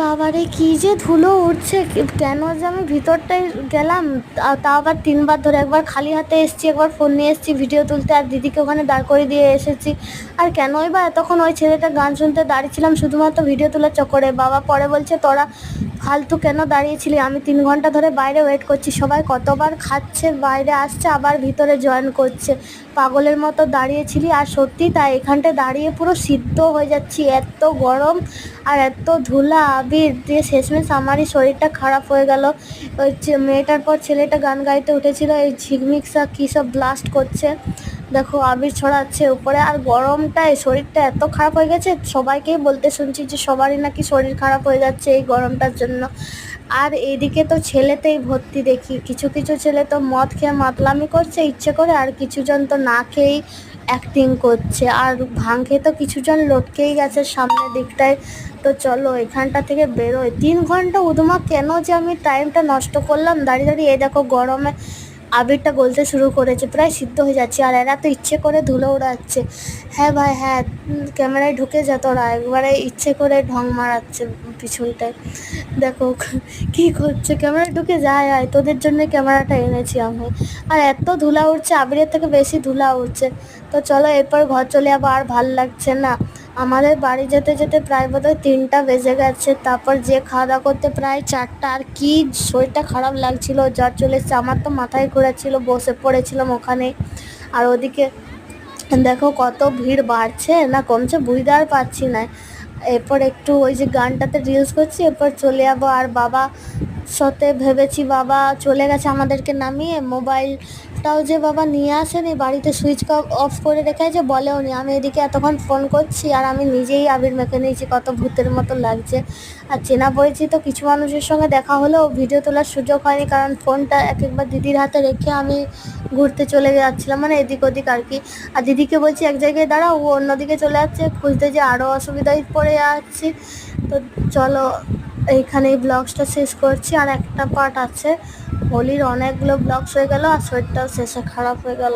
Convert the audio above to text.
বাবারে কি যে ধুলো উঠছে, কেন যে আমি ভিতরটায় গেলাম। তা আবার 3বার ধরে, একবার খালি হাতে এসেছি, একবার ফোন নিয়ে এসেছি ভিডিও তুলতে, আর দিদিকে ওখানে দাঁড় করে দিয়ে এসেছি। আর কেনই বা এতক্ষণ ওই ছেলেটা গান শুনতে দাঁড়িয়েছিলাম শুধুমাত্র ভিডিও তোলার চক্করে। বাবা পরে বলছে তোরা ফালতু কেন দাঁড়িয়েছিলি, আমি 3 ঘন্টা ধরে বাইরে ওয়েট করছি, সবাই কতবার খাচ্ছে, বাইরে আসছে আবার ভিতরে জয়েন করছে, পাগলের মতো দাঁড়িয়েছিলি। আর সত্যি তাই, এখানটায় দাঁড়িয়ে পুরো সিদ্ধ হয়ে যাচ্ছি, এত গরম আর এত ধুলা আবির দিয়ে শেষমেশ আমারই শরীরটা খারাপ হয়ে গেল। ওই মেয়েটার পর ছেলেটা গান গাইতে উঠেছিল, এই ঝিকমিকসা কী সব ব্লাস্ট করছে, দেখো আবির ছড়াচ্ছে উপরে। আর গরমটায় শরীরটা এত খারাপ হয়ে গেছে, সবাইকেই বলতে শুনছি যে সবারই নাকি শরীর খারাপ হয়ে যাচ্ছে এই গরমটার জন্য। আর এইদিকে তো ছেলেতেই ভর্তি দেখি, কিছু কিছু ছেলে তো মদ খেয়ে মাতলামি করছে ইচ্ছে করে, আর কিছুজন তো না খেয়েই অ্যাক্টিং করছে, আর ভাং খেয়ে তো কিছুজন লটকেই গেছে সামনের দিকটায়। তো চলো এখানটা থেকে বেরোয়। 3 ঘন্টা উদমা কেন যে আমি টাইমটা নষ্ট করলাম দাঁড়িয়ে দাঁড়িয়ে। এই দেখো গরমে আবিরটা গলতে শুরু করেছে, প্রায় সিদ্ধ হয়ে যাচ্ছে, আর এরা তো ইচ্ছে করে ধুলো উড়াচ্ছে। হ্যাঁ ভাই হ্যাঁ, ক্যামেরায় ঢুকে যা তোরা, একবারে ইচ্ছে করে ঢং মারাচ্ছে পিছনটায়। দেখো কি করছে, ক্যামেরায় ঢুকে যায়, আয় তোদের জন্য ক্যামেরাটা এনেছি আমি। আর এত ধুলা উঠছে, আবিরের থেকে বেশি ধুলা উঠছে। তো চলো এরপর ঘর চলে যাবো, আর ভাল লাগছে না। আমাদের বাড়ি যেতে যেতে প্রায় বোধহয় 3টা বেজে গেছে, তারপর যে খাওয়া দাওয়া করতে প্রায় 4টা। আর কি শরীরটা খারাপ লাগছিল, জ্বর চলে এসছে, আমার তো মাথায় ঘোরাচ্ছিল, বসে পড়েছিলাম ওখানে। আর ওদিকে দেখো কত ভিড় বাড়ছে না কমছে বুঝতে আর পারছি না। এরপর একটু ওই যে গানটাতে রিলস করছি, এরপর চলে যাবো। আর বাবা সাথে ভেবেছি, বাবা চলে গেছে আমাদেরকে নামিয়ে, মোবাইলটাও যে বাবা নিয়ে আসেনি, বাড়িতে সুইচ অফ করে রেখেছে বলেও নি। আমি এদিকে এতক্ষণ ফোন করছি, আর আমি নিজেই আবির মেখে নিয়েছি, কত ভূতের মতো লাগছে। আর চেনা পরিচিত কিছু মানুষের সঙ্গে দেখা হলেও ভিডিও তোলার সুযোগ হয়নি, কারণ ফোনটা একবার দিদির হাতে রেখে আমি ঘুরতে চলে যাচ্ছিলাম, মানে এদিক ওদিক আর কি। আর দিদিকে বলছি এক জায়গায় দাঁড়াও, ও অন্যদিকে চলে যাচ্ছে, খুঁজতে যে আরও অসুবিধায় পড়ে যাচ্ছি। তো চলো এইখানেই ব্লগসটা শেষ করছি, আর একটা পার্ট আছে। হোলির অনেকগুলো ব্লগস হয়ে গেল, আর শরীরটাও শেষে খারাপ হয়ে গেল।